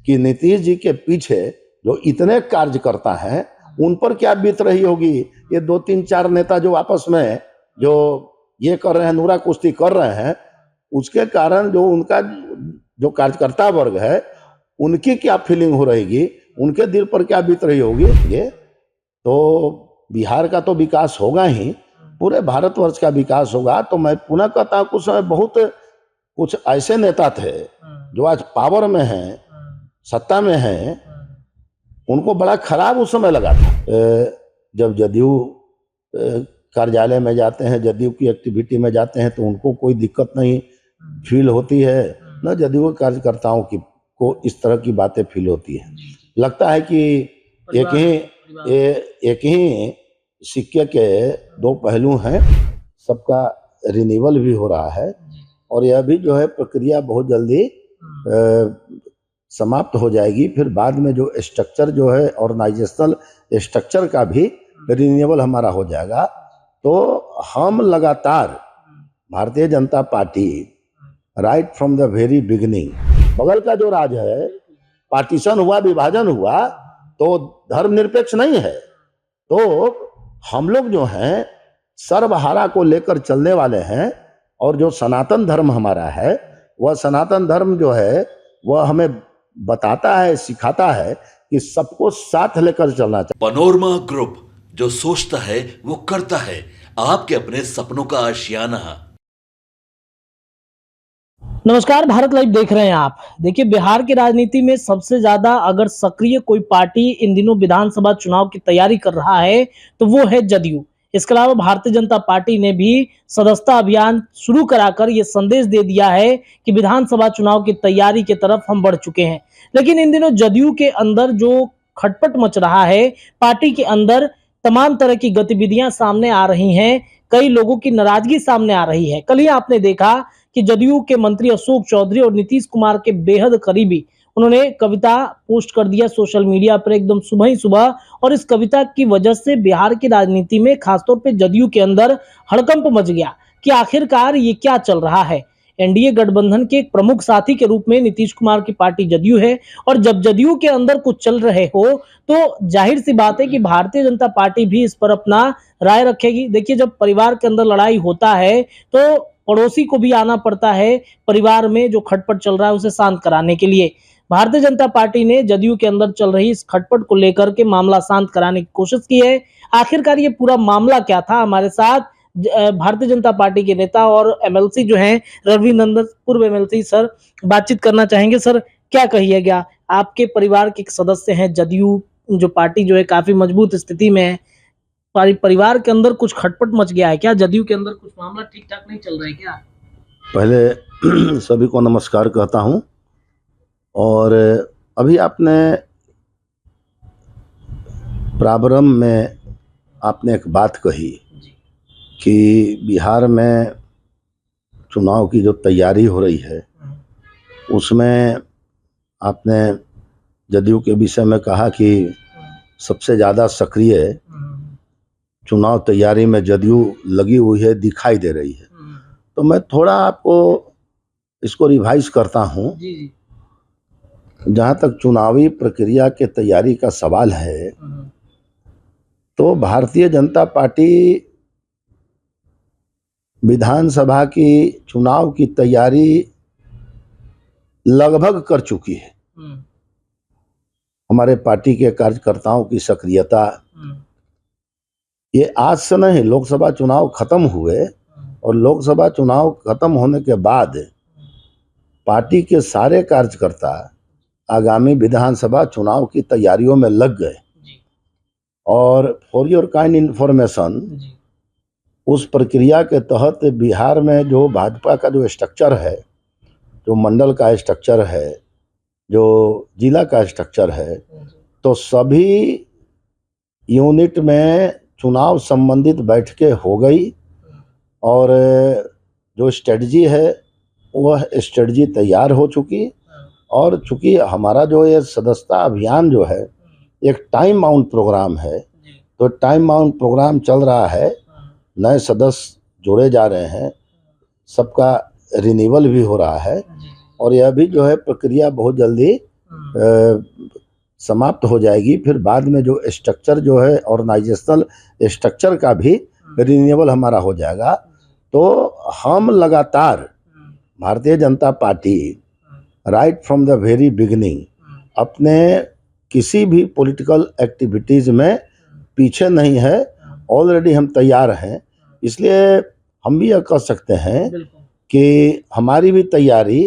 कि नीतीश जी के पीछे जो इतने कार्यकर्ता हैं उन पर क्या बीत रही होगी। ये 2-3-4 नेता जो आपस में जो ये कर रहे हैं, नूरा कुश्ती कर रहे हैं, उसके कारण जो उनका जो कार्यकर्ता वर्ग है उनकी क्या फीलिंग हो रहेगी, उनके दिल पर क्या बीत रही होगी। ये तो बिहार का तो विकास होगा ही, पूरे भारतवर्ष का विकास होगा। तो मैं पुनः कहता हूँ कुछ समय बहुत कुछ ऐसे नेता थे जो आज पावर में हैं, सत्ता में हैं, उनको बड़ा खराब उस समय लगा था। जब जदयू कार्यालय में जाते हैं, जदयू की एक्टिविटी में जाते हैं तो उनको कोई दिक्कत नहीं फील होती है, न जदयू कार्यकर्ताओं की को इस तरह की बातें फील होती है। लगता है कि एक ही सिक्के के दो पहलू हैं, सबका रिन्यूअल भी हो रहा है और यह भी जो है प्रक्रिया बहुत जल्दी समाप्त हो जाएगी। फिर बाद में जो स्ट्रक्चर जो है ऑर्गेनाइजेशनल स्ट्रक्चर का भी रिन्यूअल हमारा हो जाएगा। तो हम लगातार Bharatiya Janata party right from the very beginning, बगल का जो राज है, पार्टीशन हुआ, विभाजन हुआ, तो धर्मनिरपेक्ष नहीं है। तो हम लोग जो हैं सर्वहारा को लेकर चलने वाले हैं और जो सनातन धर्म हमारा है, वह सनातन धर्म जो है वह हमें बताता है, सिखाता है कि सबको साथ लेकर चलना चाहिए। पनोरमा ग्रुप, जो सोचता है वो करता है। आपके अपने सपनों का आशियाना। नमस्कार, भारत लाइव देख रहे हैं आप। देखिए, बिहार की राजनीति में सबसे ज्यादा अगर सक्रिय कोई पार्टी इन दिनों विधानसभा चुनाव की तैयारी कर रहा है तो वो है जदयू। इसके अलावा भारतीय जनता पार्टी ने भी सदस्यता अभियान शुरू कराकर ये संदेश दे दिया है कि विधानसभा चुनाव की तैयारी की तरफ हम बढ़ चुके हैं। लेकिन इन दिनों जदयू के अंदर जो खटपट मच रहा है, पार्टी के अंदर तमाम तरह की गतिविधियां सामने आ रही हैं, कई लोगों की नाराजगी सामने आ रही है। कल ही आपने देखा कि जदयू के मंत्री अशोक चौधरी और नीतीश कुमार के बेहद करीबी उन्होंने कविता पोस्ट कर दिया सोशल मीडिया पर एकदम सुबह ही सुबह, और इस कविता की वजह से बिहार की राजनीति में खासतौर पे जदयू के अंदर हड़कंप मच गया कि आखिरकार ये क्या चल रहा है। एनडीए गठबंधन के एक प्रमुख साथी के रूप में नीतीश कुमार की पार्टी जदयू है, और जब जदयू के अंदर कुछ चल रहे हो तो जाहिर सी बात है कि भारतीय जनता पार्टी भी इस पर अपना राय रखेगी। देखिए, जब परिवार के अंदर लड़ाई होता है तो पड़ोसी को भी आना पड़ता है परिवार में जो खटपट चल रहा है उसे शांत कराने के लिए। भारतीय जनता पार्टी ने जदयू के अंदर चल रही इस खटपट को लेकर के मामला शांत कराने की कोशिश की है। आखिरकार ये पूरा मामला क्या था, हमारे साथ भारतीय जनता पार्टी के नेता और एमएलसी जो हैं रवि नंदन, पूर्व एमएलसी, सर बातचीत करना चाहेंगे। सर, क्या कहिएगा, आपके परिवार के सदस्य हैं, जदयू जो पार्टी जो है काफी मजबूत स्थिति में है, परिवार के अंदर कुछ खटपट मच गया है क्या? जदयू के अंदर कुछ मामला ठीक ठाक नहीं चल रहा है क्या? पहले सभी को नमस्कार कहता हूं। और अभी आपने प्रारंभ में आपने एक बात कही कि बिहार में चुनाव की जो तैयारी हो रही है उसमें आपने जदयू के विषय में कहा कि सबसे ज़्यादा सक्रिय चुनाव तैयारी में जदयू लगी हुई है, दिखाई दे रही है। तो मैं थोड़ा आपको इसको रिवाइज करता हूँ। जहाँ तक चुनावी प्रक्रिया के तैयारी का सवाल है तो भारतीय जनता पार्टी विधानसभा की चुनाव की तैयारी लगभग कर चुकी है। हमारे पार्टी के कार्यकर्ताओं की सक्रियता, ये आज से नहीं, लोकसभा चुनाव खत्म हुए और लोकसभा चुनाव खत्म होने के बाद पार्टी के सारे कार्यकर्ता आगामी विधानसभा चुनाव की तैयारियों में लग गए। और फॉर योर काइंड इंफॉर्मेशन, उस प्रक्रिया के तहत बिहार में जो भाजपा का जो स्ट्रक्चर है, जो मंडल का स्ट्रक्चर है, जो जिला का स्ट्रक्चर है, तो सभी यूनिट में चुनाव संबंधित बैठकें हो गई और जो स्ट्रेटजी है वह स्ट्रेटजी तैयार हो चुकी। और चूंकि हमारा जो ये सदस्यता अभियान जो है एक टाइम बाउंड प्रोग्राम है, तो टाइम बाउंड प्रोग्राम चल रहा है, नए सदस्य जोड़े जा रहे हैं, सबका रिन्यूअल भी हो रहा है और यह भी जो है प्रक्रिया बहुत जल्दी समाप्त हो जाएगी, फिर बाद में जो स्ट्रक्चर जो है ऑर्गेनाइजेशनल स्ट्रक्चर का भी रिन्यूअल हमारा हो जाएगा। तो हम लगातार Bharatiya Janata party right from the very beginning अपने किसी भी पॉलिटिकल एक्टिविटीज़ में पीछे नहीं है, ऑलरेडी हम तैयार हैं। इसलिए हम भी यह कह सकते हैं कि हमारी भी तैयारी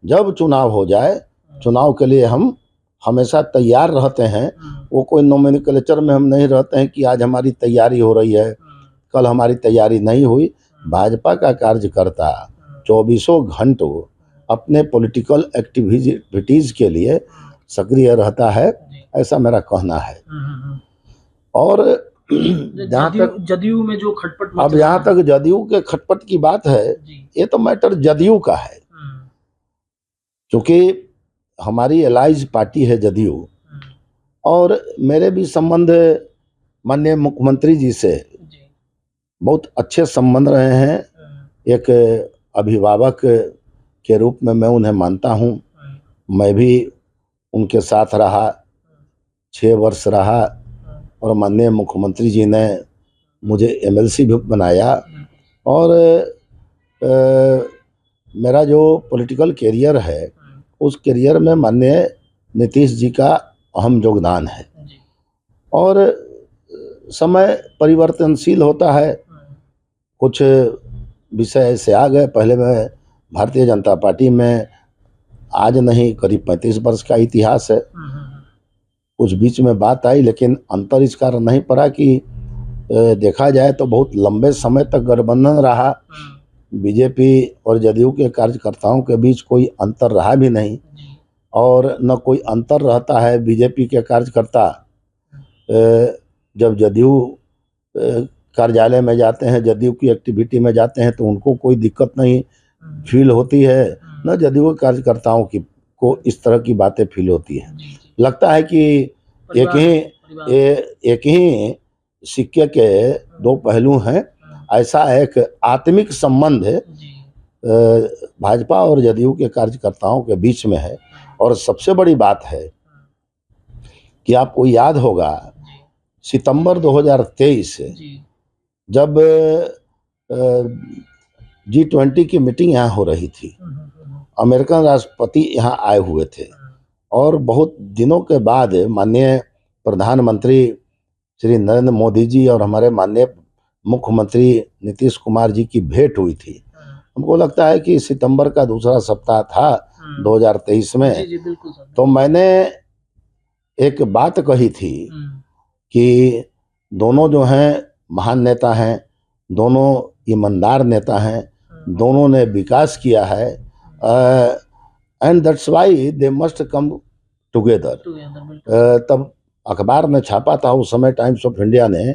जब चुनाव हो जाए, चुनाव के लिए हम हमेशा तैयार रहते हैं। वो कोई नोमेनक्लेचर में हम नहीं रहते हैं कि आज हमारी तैयारी हो रही है, कल हमारी तैयारी नहीं हुई। भाजपा का कार्यकर्ता 24 घंटों अपने पॉलिटिकल एक्टिविटीज़ के लिए सक्रिय रहता है, ऐसा मेरा कहना है। और जहाँ तक जदयू में जो खटपट मच अब रहा यहाँ है, तक जदयू के खटपट की बात है, जी, ये तो मैटर जदयू का है, क्योंकि हमारी एलाइज पार्टी है जदयू। और मेरे भी संबंध माननीय मुख्यमंत्री जी से जी, बहुत अच्छे संबंध रहे हैं। एक अभिभावक के रूप में मैं उन्हें मानता हूँ। मैं भी उनके साथ रहा, 6 वर्ष रहा, और माननीय मुख्यमंत्री जी ने मुझे एमएलसी भी बनाया। और मेरा जो पॉलिटिकल कैरियर है, उस कैरियर में माननीय नीतीश जी का अहम योगदान है। और समय परिवर्तनशील होता है, कुछ विषय ऐसे आ गए। पहले मैं भारतीय जनता पार्टी में आज नहीं, करीब 35 वर्ष का इतिहास है। कुछ बीच में बात आई, लेकिन अंतर इस कारण नहीं पड़ा कि देखा जाए तो बहुत लंबे समय तक गठबंधन रहा। बीजेपी और जदयू के कार्यकर्ताओं के बीच कोई अंतर रहा भी नहीं, और न कोई अंतर रहता है। बीजेपी के कार्यकर्ता जब जदयू कार्यालय में जाते हैं, जदयू की एक्टिविटी में जाते हैं, तो उनको कोई दिक्कत नहीं फील होती है, न जदयू के कार्यकर्ताओं की को इस तरह की बातें फील होती है। लगता है कि एक ही सिक्के के दो पहलू हैं। ऐसा एक आत्मिक संबंध भाजपा और जदयू के कार्यकर्ताओं के बीच में है। और सबसे बड़ी बात है कि आपको याद होगा, सितंबर 2023 जब G20 की मीटिंग यहाँ हो रही थी, अमेरिकन राष्ट्रपति यहाँ आए हुए थे, और बहुत दिनों के बाद माननीय प्रधानमंत्री श्री नरेंद्र मोदी जी और हमारे माननीय मुख्यमंत्री नीतीश कुमार जी की भेंट हुई थी। हमको लगता है कि सितंबर का दूसरा सप्ताह था 2023 में। जी, बिल्कुल सर। तो मैंने एक बात कही थी कि दोनों जो हैं महान नेता हैं, दोनों ईमानदार नेता हैं, दोनों ने विकास किया है, and that's why they must come together. तब अखबार में छापा था उस समय, टाइम्स ऑफ इंडिया ने,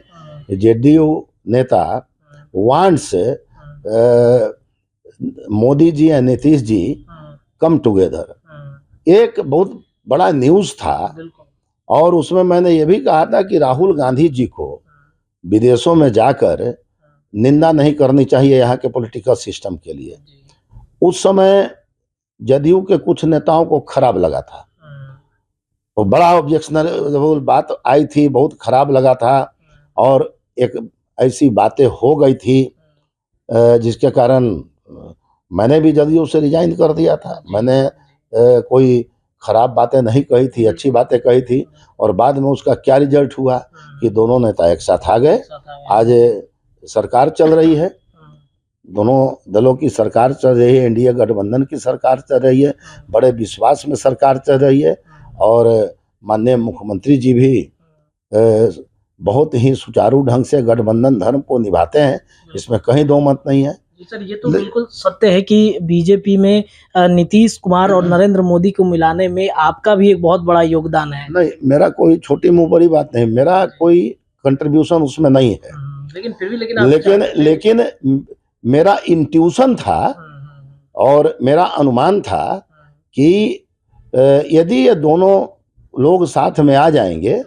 जेडीयू नेता wants Modi ji and Nitish ji come together. एक बहुत बड़ा न्यूज़ था। और उसमें मैंने ये भी कहा था कि राहुल गांधी जी को विदेशों में जाकर निंदा नहीं करनी चाहिए यहाँ के पॉलिटिकल सिस्टम के लिए। उस समय जदयू के कुछ नेताओं को खराब लगा था, वो बड़ा ऑब्जेक्शनल बात आई थी, बहुत खराब लगा था। और एक ऐसी बातें हो गई थी जिसके कारण मैंने भी जदयू से रिजाइन कर दिया था। मैंने कोई खराब बातें नहीं कही थी, अच्छी बातें कही थी। और बाद में उसका क्या रिजल्ट हुआ कि दोनों नेता एक साथ आ गए। आज सरकार चल रही है, दोनों दलों की सरकार चल रही है, एनडीए गठबंधन की सरकार चल रही है, बड़े विश्वास में सरकार चल रही है। और माननीय मुख्यमंत्री जी भी बहुत ही सुचारू ढंग से गठबंधन धर्म को निभाते हैं, इसमें कहीं दो मत नहीं है। सर, ये तो बिल्कुल सत्य है कि बीजेपी में नीतीश कुमार और नरेंद्र मोदी को मिलाने में आपका भी एक बहुत बड़ा योगदान है। नहीं, मेरा कोई छोटी मुंह बड़ी बात नहीं, मेरा कोई कंट्रीब्यूशन उसमें नहीं है। लेकिन फिर भी लेकिन मेरा इंट्यूशन था और मेरा अनुमान था कि यदि ये दोनों लोग साथ में आ जाएंगे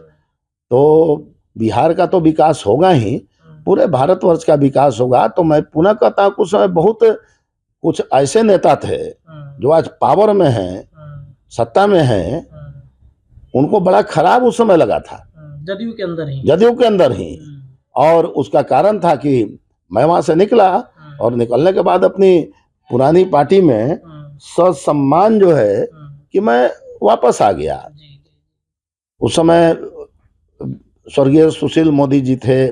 तो बिहार का तो विकास होगा ही, पूरे भारतवर्ष का विकास होगा। तो मैं पुनः कहता हूँ, कुछ समय बहुत कुछ ऐसे नेता थे जो आज पावर में हैं, सत्ता में हैं, उनको बड़ा खराब उस समय लगा था, जदयू के अंदर ही। जदयू के अंदर ही। और उसका कारण था कि मैं वहां से निकला और निकलने के बाद अपनी पुरानी पार्टी में ससम्मान जो है कि मैं वापस आ गया। उस समय स्वर्गीय सुशील मोदी जी थे,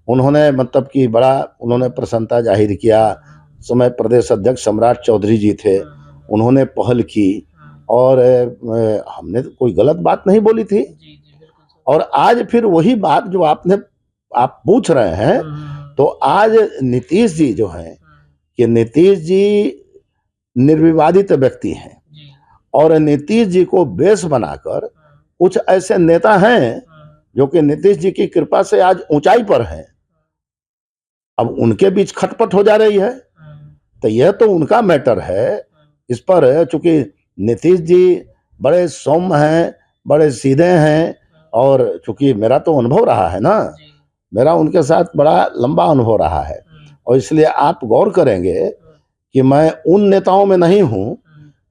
उन्होंने मतलब कि बड़ा उन्होंने प्रसन्नता जाहिर किया। समय प्रदेश अध्यक्ष सम्राट चौधरी जी थे, उन्होंने पहल की और हमने तो कोई गलत बात नहीं बोली थी। और आज फिर वही बात जो आप पूछ रहे हैं, तो आज नीतीश जी जो हैं कि नीतीश जी निर्विवादित व्यक्ति हैं और नीतीश जी को बेस बनाकर कुछ ऐसे नेता हैं जो कि नीतीश जी की कृपा से आज ऊंचाई पर हैं। अब उनके बीच खटपट हो जा रही है, तो यह तो उनका मैटर है। इस पर चूंकि नीतीश जी बड़े सौम्य हैं, बड़े सीधे हैं, और चूंकि मेरा तो अनुभव रहा है ना, मेरा उनके साथ बड़ा लंबा अनुभव रहा है, और इसलिए आप गौर करेंगे कि मैं उन नेताओं में नहीं हूं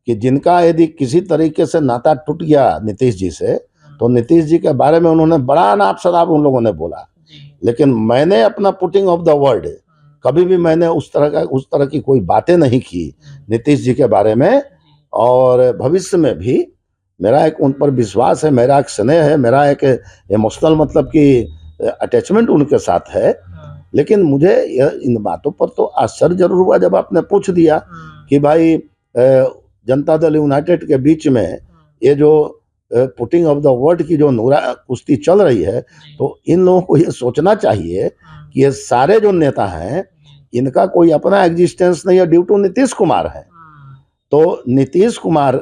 कि जिनका यदि किसी तरीके से नाता टूट गया नीतीश जी से, तो नीतीश जी के बारे में उन्होंने बड़ा अनाप शनाप उन लोगों ने बोला। लेकिन मैंने अपना पुटिंग ऑफ द वर्ड, कभी भी मैंने उस तरह की कोई बातें नहीं की नीतीश जी के बारे में, और भविष्य में भी मेरा एक उन पर विश्वास है, मेरा एक स्नेह है, मेरा एक इमोशनल मतलब कि अटैचमेंट उनके साथ है। लेकिन मुझे इन बातों पर तो आश्चर्य जरूर हुआ जब आपने पूछ दिया कि भाई जनता दल यूनाइटेड के बीच में ये जो पुटिंग ऑफ द वर्ड की जो नूरा कुश्ती चल रही है, तो इन लोगों को ये सोचना चाहिए कि ये सारे जो नेता हैं इनका कोई अपना एग्जिस्टेंस नहीं है, ड्यू टू नीतीश कुमार है। तो नीतीश कुमार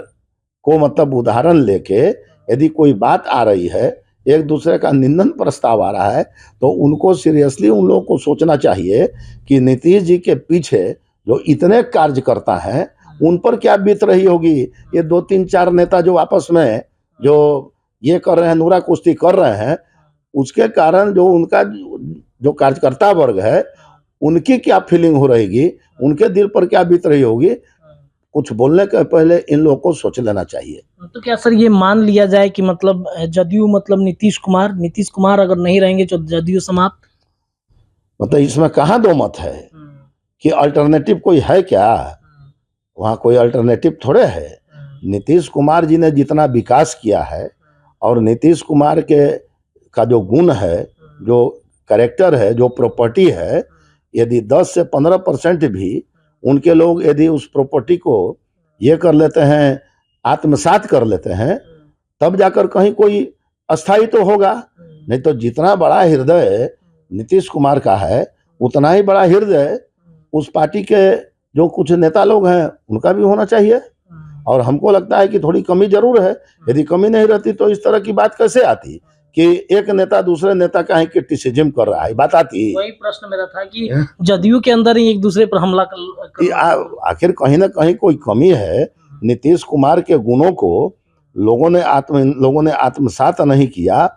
को मतलब उदाहरण लेके यदि कोई बात आ रही है, एक दूसरे का निंदन प्रस्ताव आ रहा है, तो उनको सीरियसली उन लोगों को सोचना चाहिए कि नीतीश जी के पीछे जो इतने कार्यकर्ता हैं उन पर क्या बीत रही होगी। ये 2-3-4 नेता जो आपस में जो ये कर रहे हैं, नूरा कुश्ती कर रहे हैं, उसके कारण जो उनका जो कार्यकर्ता वर्ग है उनकी क्या फीलिंग हो रहेगी, उनके दिल पर क्या बीत रही होगी, कुछ बोलने के पहले इन लोगों को सोच लेना चाहिए। तो क्या सर ये मान लिया जाए कि मतलब जदयू मतलब नीतीश कुमार अगर नहीं रहेंगे तो जदयू समाप्त? मतलब इसमें कहाँ दो मत है कि अल्टरनेटिव कोई है क्या? वहाँ कोई अल्टरनेटिव थोड़े है। नीतीश कुमार जी ने जितना विकास किया है और नीतीश कुमार का जो गुण है, जो कैरेक्टर है, जो प्रॉपर्टी है, यदि 10 से 15% भी उनके लोग यदि उस प्रॉपर्टी को ये कर लेते हैं, आत्मसात कर लेते हैं, तब जाकर कहीं कोई अस्थायी तो होगा। नहीं तो जितना बड़ा हृदय नीतीश कुमार का है, उतना ही बड़ा हृदय उस पार्टी के जो कुछ नेता लोग हैं उनका भी होना चाहिए। और हमको लगता है कि थोड़ी कमी जरूर है। यदि कमी नहीं रहती तो इस तरह की बात कैसे आती कि एक नेता दूसरे नेता का ही क्रिटिसिज्म कर रहा है, बात आती। वही प्रश्न मेरा था कि जदयू के अंदर ही एक दूसरे पर हमला आखिर कहीं ना कहीं कोई कमी है। नीतीश कुमार के गुणों को लोगों ने आत्मसात नहीं किया,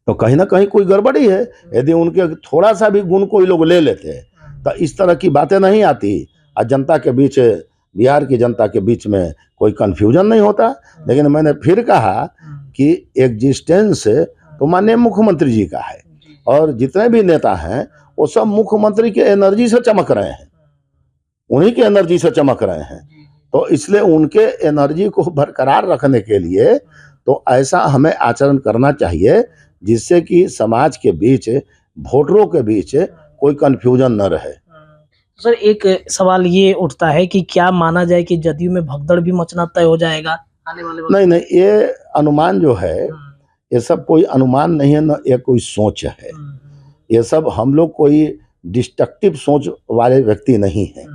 तो कहीं ना कहीं कोई गड़बड़ी है। यदि उनके थोड़ा सा भी गुण कोई लोग ले लेते तो इस तरह की बातें नहीं आती और जनता के बीच, बिहार की जनता के बीच में कोई कंफ्यूजन नहीं होता। लेकिन मैंने फिर कहा कि एग्जिस्टेंस तो माननीय मुख्यमंत्री जी का है, और जितने भी नेता हैं वो सब मुख्यमंत्री के एनर्जी से चमक रहे हैं, उन्हीं के एनर्जी से चमक रहे हैं। तो इसलिए उनके एनर्जी को बरकरार रखने के लिए तो ऐसा हमें आचरण करना चाहिए जिससे कि समाज के बीच, वोटरों के बीच कोई कंफ्यूजन न रहे। सर एक सवाल ये उठता है कि क्या माना जाए कि जदयू में भगदड़ भी मचना तय हो जाएगा आने वाले वक्त? नहीं, ये अनुमान जो है, ये सब कोई अनुमान नहीं है, न ये कोई सोच है। ये सब हम लोग कोई डिस्ट्रक्टिव सोच वाले व्यक्ति नहीं हैं।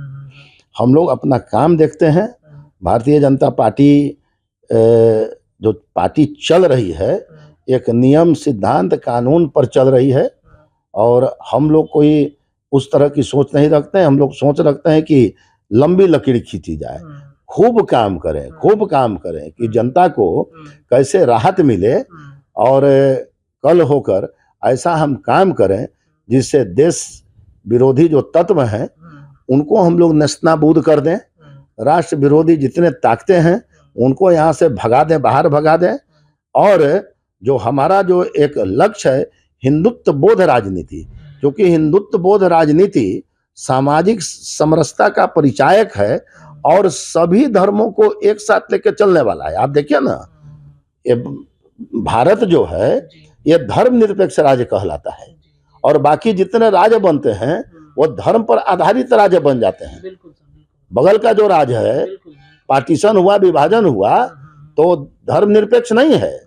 हम लोग अपना काम देखते हैं। भारतीय जनता पार्टी जो पार्टी चल रही है, एक नियम, सिद्धांत, कानून पर चल रही है, और हम लोग कोई उस तरह की सोच नहीं रखते हैं। हम लोग सोच रखते हैं कि लंबी लकीर खींची जाए, खूब काम करें कि जनता को कैसे राहत मिले, और कल होकर ऐसा हम काम करें जिससे देश विरोधी जो तत्व हैं उनको हम लोग नस्तानाबूद कर दें। राष्ट्र विरोधी जितने ताकतें हैं उनको यहाँ से भगा दें, बाहर भगा दें, और जो हमारा जो एक लक्ष्य है हिंदुत्व बोध राजनीति, क्योंकि हिंदुत्व बोध राजनीति सामाजिक समरसता का परिचायक है और सभी धर्मों को एक साथ लेकर चलने वाला है। आप देखिए ना, ये भारत जो है ये धर्मनिरपेक्ष राज्य कहलाता है और बाकी जितने राज्य बनते हैं वो धर्म पर आधारित राज्य बन जाते हैं। बगल का जो राज्य है पार्टीशन हुआ, विभाजन हुआ, तो धर्मनिरपेक्ष नहीं है।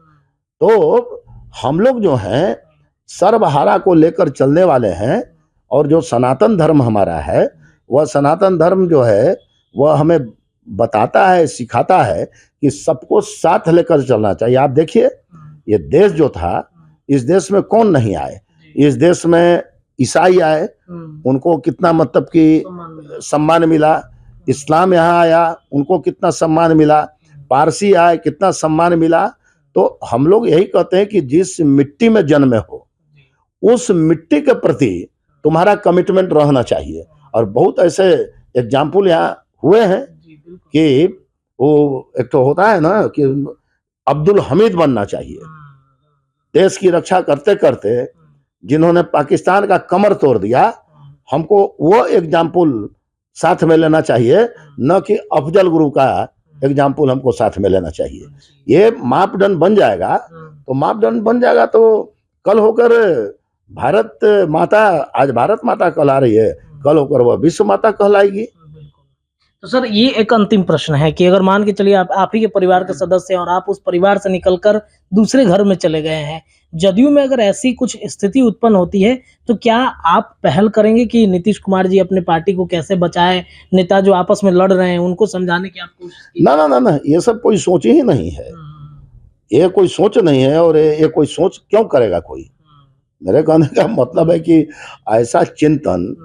तो हम लोग जो हैं सर्वहारा को लेकर चलने वाले हैं और जो सनातन धर्म हमारा है वह सनातन धर्म जो है वह हमें बताता है, सिखाता है कि सबको साथ लेकर चलना चाहिए। आप देखिए ये देश जो था, इस देश में कौन नहीं आए, इस देश में ईसाई आए, उनको कितना मतलब कि सम्मान मिला, इस्लाम यहाँ आया, उनको कितना सम्मान मिला, पारसी आए, कितना सम्मान मिला। तो हम लोग यही कहते हैं कि जिस मिट्टी में जन्मे हो उस मिट्टी के प्रति तुम्हारा कमिटमेंट रहना चाहिए। और बहुत ऐसे एग्जाम्पल यहाँ हुए हैं कि वो एक तो होता है ना कि अब्दुल हमीद बनना चाहिए, देश की रक्षा करते करते जिन्होंने पाकिस्तान का कमर तोड़ दिया, हमको वो एग्जाम्पल साथ में लेना चाहिए, न कि अफजल गुरु का एग्जाम्पल हमको साथ में लेना चाहिए। ये मापदंड बन जाएगा, तो मापदंड बन जाएगा तो कल होकर भारत माता, आज भारत माता कहला रही है, कल होकर वह विश्व माता कहलाएगी। तो सर ये एक अंतिम प्रश्न है कि अगर मान के चलिए आप ही के परिवार के सदस्य हैं और आप उस परिवार से निकलकर दूसरे घर में चले गए हैं, जदयू में अगर ऐसी कुछ स्थिति उत्पन्न होती है तो क्या आप पहल करेंगे कि नीतीश कुमार जी अपने पार्टी को कैसे बचाएं, नेता जो आपस में लड़ रहे हैं उनको समझाने की आप कोशिश कीजिए? ना ना ना ना, ये सब कोई सोच ही नहीं है, ये कोई सोच नहीं है। और ये कोई सोच क्यों करेगा कोई? मेरे कहने का मतलब है कि ऐसा चिंतन,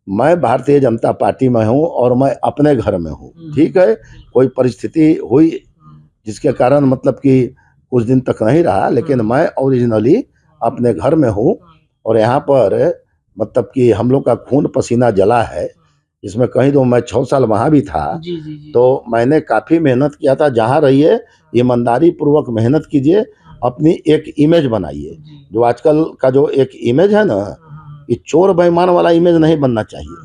मैं भारतीय जनता पार्टी में हूँ और मैं अपने घर में हूँ, ठीक है, कोई परिस्थिति हुई जिसके कारण मतलब कि कुछ दिन तक नहीं रहा, लेकिन मैं ओरिजिनली अपने घर में हूँ और यहाँ पर मतलब कि हम लोग का खून पसीना जला है, इसमें कहीं तो मैं 6 साल वहाँ भी था। तो मैंने काफ़ी मेहनत किया था। जहाँ रहिए ईमानदारी पूर्वक मेहनत कीजिए, अपनी एक इमेज बनाइए। जो आजकल का जो एक इमेज है ना, ये चोर बेईमान वाला इमेज नहीं बनना चाहिए।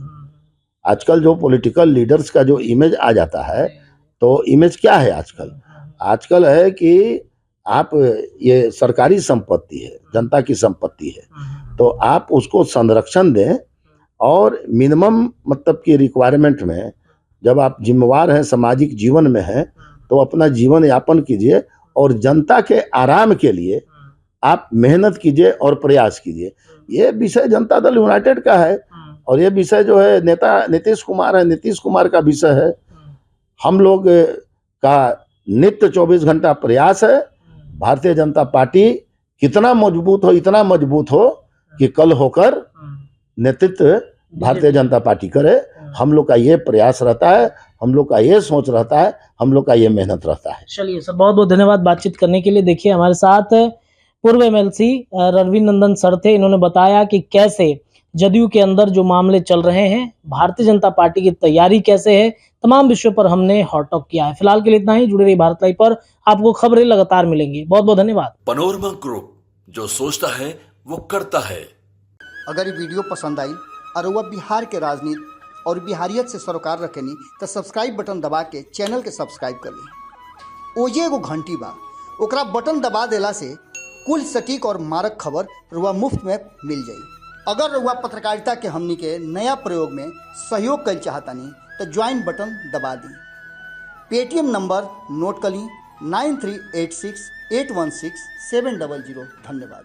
आजकल जो पॉलिटिकल लीडर्स का जो इमेज आ जाता है, तो इमेज क्या है आजकल? आजकल है कि आप, ये सरकारी संपत्ति है, जनता की संपत्ति है, तो आप उसको संरक्षण दें और मिनिमम मतलब कि रिक्वायरमेंट में, जब आप जिम्मेवार हैं, सामाजिक जीवन में हैं, तो अपना जीवन यापन कीजिए और जनता के आराम के लिए आप मेहनत कीजिए और प्रयास कीजिए। ये विषय जनता दल यूनाइटेड का है और ये विषय जो है नेता नीतीश कुमार है, नीतीश कुमार का विषय है। हम लोग का नित्य 24 घंटा प्रयास है भारतीय जनता पार्टी कितना मजबूत हो, इतना मजबूत हो कि कल होकर नेतृत्व भारतीय जनता पार्टी करे। हम लोग का ये प्रयास रहता है, हम लोग का ये सोच रहता है, हम लोग का ये मेहनत रहता है। चलिए सर, बहुत बहुत धन्यवाद बातचीत करने के लिए। देखिए हमारे साथ पूर्व एमएलसी रणवीर नंदन सर थे। इन्होंने बताया कि कैसे जदयू के अंदर जो मामले चल रहे हैं, भारतीय जनता पार्टी की तैयारी कैसे है, तमाम विषयों पर हमने हॉट टॉक किया है। फिलहाल के लिए इतना ही। जुड़े रहिए भारत लाइव पर, आपको खबरें लगातार मिलेंगी। बहुत बहुत धन्यवाद। पनोरमा ग्रुप, जो सोचता है वो करता है। अगर ये वीडियो पसंद आई और वह बिहार के राजनीति और बिहारियत से सरोकार रखेनी तो सब्सक्राइब बटन दबा के चैनल के सब्सक्राइब कर ली। ओजे एगो घंटी बा, ओकरा बटन दबा देला से कुल सटीक और मारक खबर रुआ मुफ्त में मिल जाई। अगर रुआ पत्रकारिता के हमनी के नया प्रयोग में सहयोग कर चाहतानी तो ज्वाइन बटन दबा दी। पेटीएम नंबर नोट कर ली 9386816700। धन्यवाद।